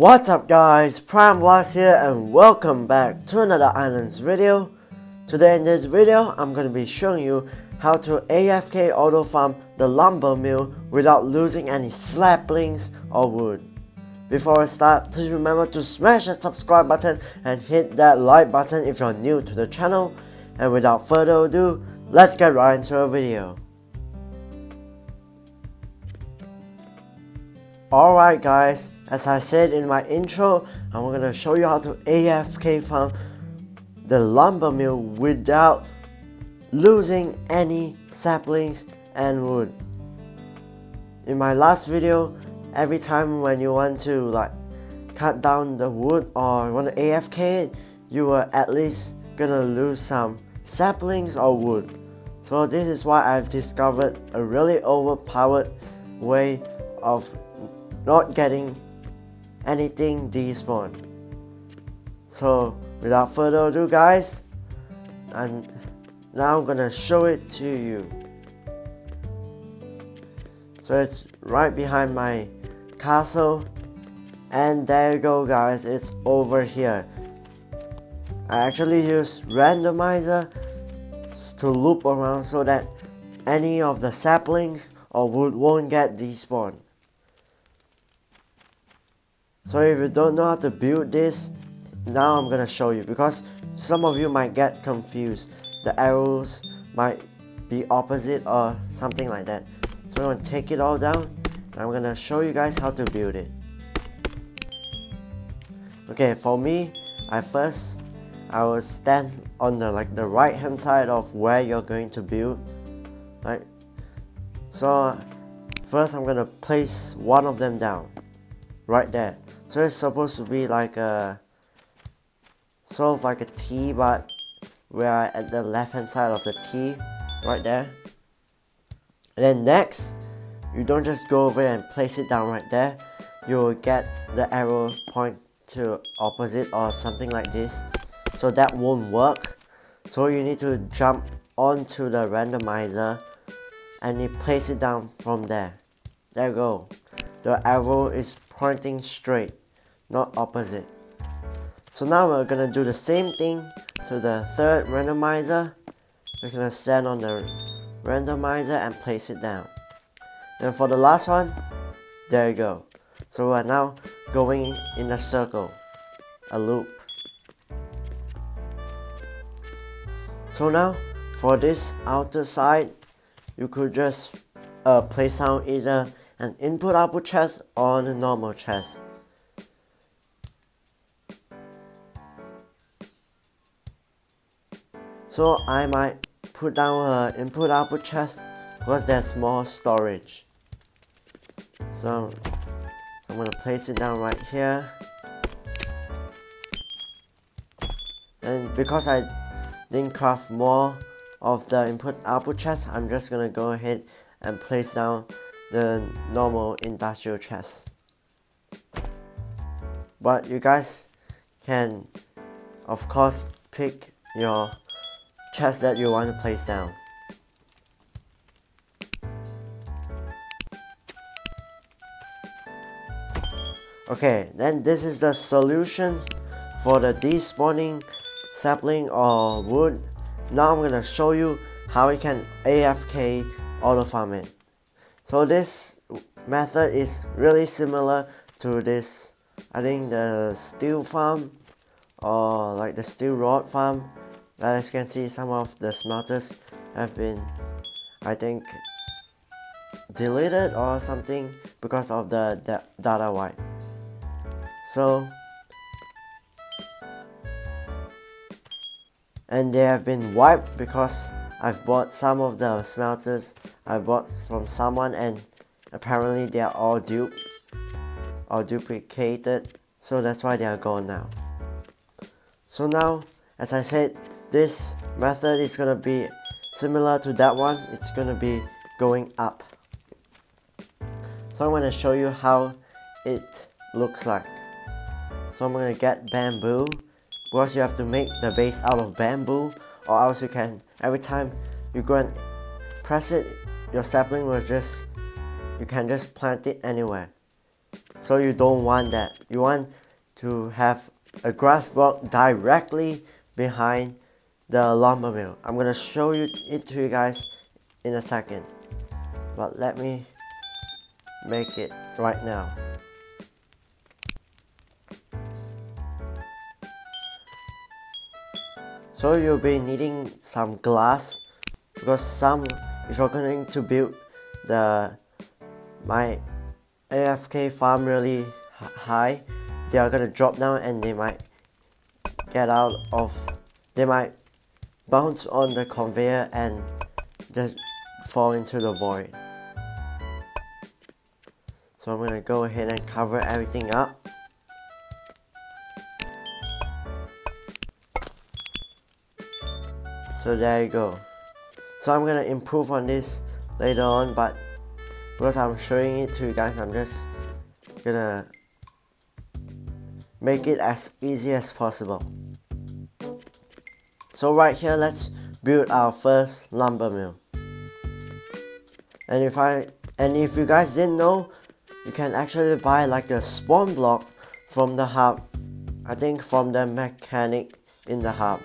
What's up guys, Prime Blast here and welcome back to another Islands video. Today in this video, I'm going to be showing you how to AFK auto farm the Lumbermill without losing any saplings or wood. Before I start, please remember to smash that subscribe button and hit that like button if you're new to the channel. And without further ado, let's get right into the video. Alright guys, as I said in my intro, I'm going to show you how to AFK farm the Lumbermill without losing any saplings and wood. In my last video, every time when you want to cut down the wood or you want to AFK it, you were at least gonna lose some saplings or wood. So this is why I've discovered a really overpowered way of not getting anything despawned. So without further ado guys, and now I'm gonna show it to you. So it's right behind my castle, and there you go guys, it's over here. I actually use randomizer to loop around so that any of the saplings or wood won't get despawned. So if you don't know how to build this, now I'm gonna show you, because some of you might get confused. The arrows might be opposite or something like that. So I'm gonna take it all down and I'm gonna show you guys how to build it. Okay, for me, I will stand on the right hand side of where you're going to build. Right? So first I'm gonna place one of them down right there. So it's supposed to be like a sort of like a T, but we are at the left hand side of the T right there. And then next, you don't just go over and place it down right there. You will get the arrow point to opposite or something like this. So that won't work. So you need to jump onto the randomizer and you place it down from there. There you go. The arrow is pointing straight, not opposite. So now we're gonna do the same thing to the third randomizer. We're gonna stand on the randomizer and place it down. And for the last one, there you go. So we're now going in a circle, a loop. So now for this outer side, you could just place down either an input-output chest or a normal chest. So I might put down an input-output chest because there's more storage. So I'm gonna place it down right here. And because I didn't craft more of the input-output chest, I'm just gonna go ahead and place down the normal industrial chest. But you guys can of course pick your chest that you want to place down. Okay, then this is the solution for the despawning sapling or wood. Now I'm gonna show you how we can AFK auto farm it. So this method is really similar to this, I think the steel farm or like the steel rod farm. But as you can see, some of the smelters have been, I think, deleted or something because of the data wipe. So, and they have been wiped because I've bought some of the smelters I bought from someone, and apparently they are all duped or duplicated, so that's why they are gone now. So now, as I said, this method is gonna be similar to that one. It's gonna be going up. So I'm gonna show you how it looks like. So I'm gonna get bamboo, because you have to make the base out of bamboo, or else you can, every time you go and press it, your sapling will you can just plant it anywhere. So you don't want that. You want to have a grass block directly behind the lumber mill. I'm gonna show it to you guys in a second, but let me make it right now. So you'll be needing some glass, because if you're going to build my AFK farm really high, they are gonna drop down and they might they might bounce on the conveyor and just fall into the void. So I'm gonna go ahead and cover everything up. So there you go. So I'm gonna improve on this later on, but because I'm showing it to you guys, I'm just gonna make it as easy as possible. So right here, let's build our first lumber mill. And if you guys didn't know, you can actually buy like a spawn block from the hub. I think from the mechanic in the hub.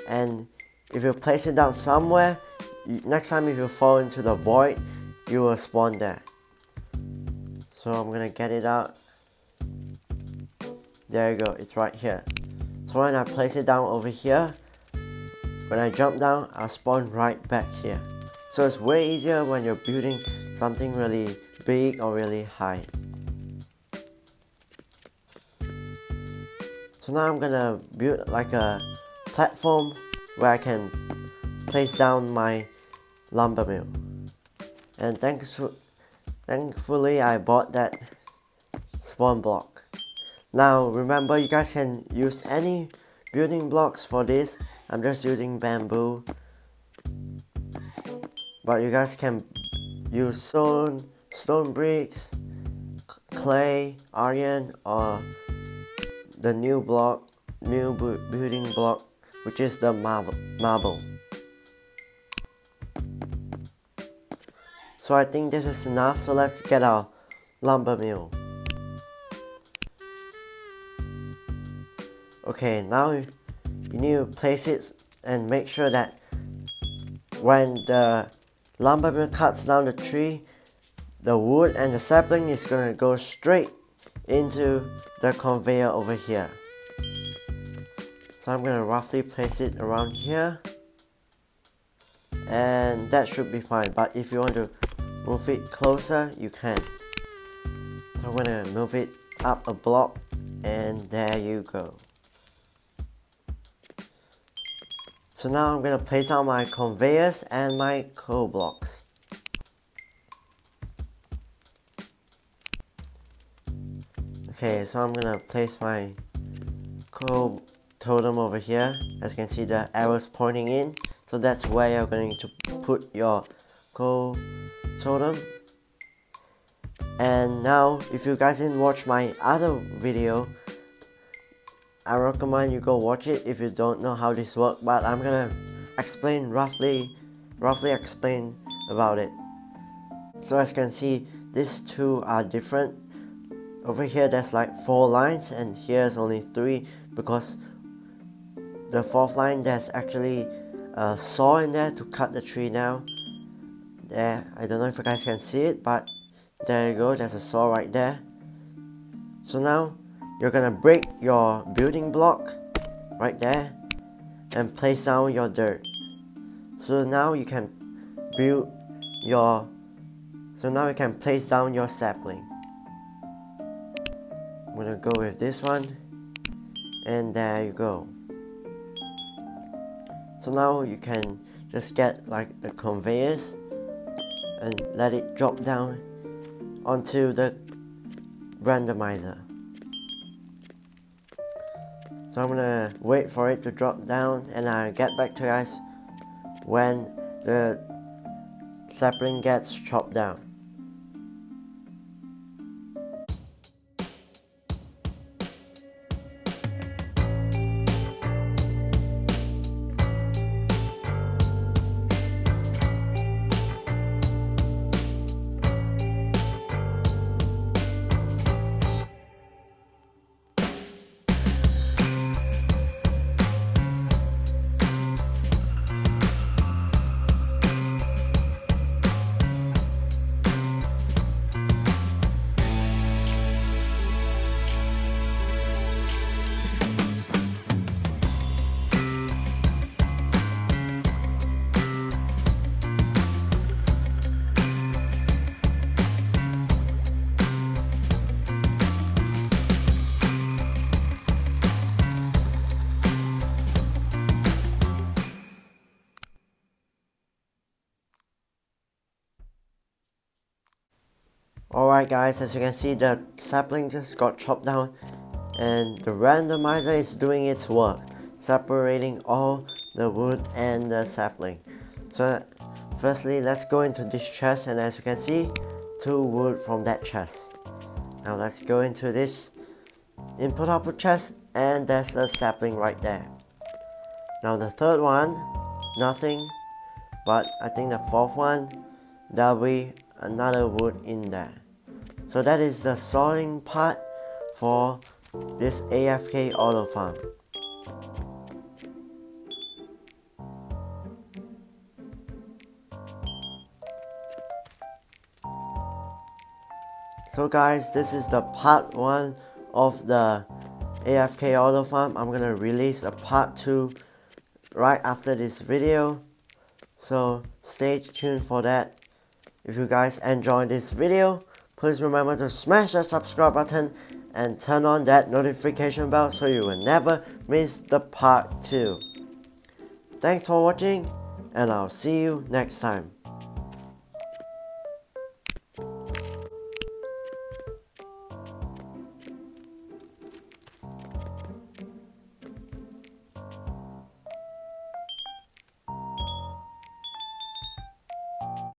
And if you place it down somewhere, next time if you fall into the void, you will spawn there. So I'm gonna get it out. There you go, it's right here. So when I place it down over here, when I jump down, I'll spawn right back here. So it's way easier when you're building something really big or really high. So now I'm gonna build like a platform where I can place down my lumber mill. And thankfully I bought that spawn block. Now remember, you guys can use any building blocks for this. I'm just using bamboo, but you guys can use stone bricks, clay, iron, or the new building block, which is the marble. So I think this is enough, so let's get our lumber mill. Okay, now you need to place it and make sure that when the lumber mill cuts down the tree, the wood and the sapling is gonna go straight into the conveyor over here. So I'm gonna roughly place it around here, and that should be fine. But if you want to move it closer, you can. So I'm gonna move it up a block, and there you go. So now I'm gonna place out my conveyors and my coal blocks. Okay, so I'm gonna place my coal totem over here. As you can see, the arrows pointing in, so that's where you're going to put your coal totem. And now, if you guys didn't watch my other video, I recommend you go watch it if you don't know how this works, but I'm gonna explain roughly explain about it. So as you can see, these two are different. Over here there's like 4 lines, and here's only 3, because the 4th line there's actually a saw in there to cut the tree down. There, I don't know if you guys can see it, but there you go, there's a saw right there. So now you're gonna break your building block right there and place down your dirt. So now you can place down your sapling. I'm gonna go with this one, and there you go. So now you can just get like the conveyors and let it drop down onto the randomizer. So I'm gonna wait for it to drop down, and I'll get back to you guys when the sapling gets chopped down. Alright guys, as you can see, the sapling just got chopped down and the randomizer is doing its work, separating all the wood and the sapling. So firstly, let's go into this chest, and as you can see, 2 wood from that chest. Now let's go into this input output chest, and there's a sapling right there. Now the third one, nothing, but I think the fourth one, there'll be another wood in there. So that is the sorting part for this AFK auto farm. So guys, this is the part 1 of the AFK auto farm. I'm gonna release a part 2 right after this video, so stay tuned for that. If you guys enjoyed this video, please remember to smash that subscribe button and turn on that notification bell so you will never miss the part 2. Thanks for watching, and I'll see you next time.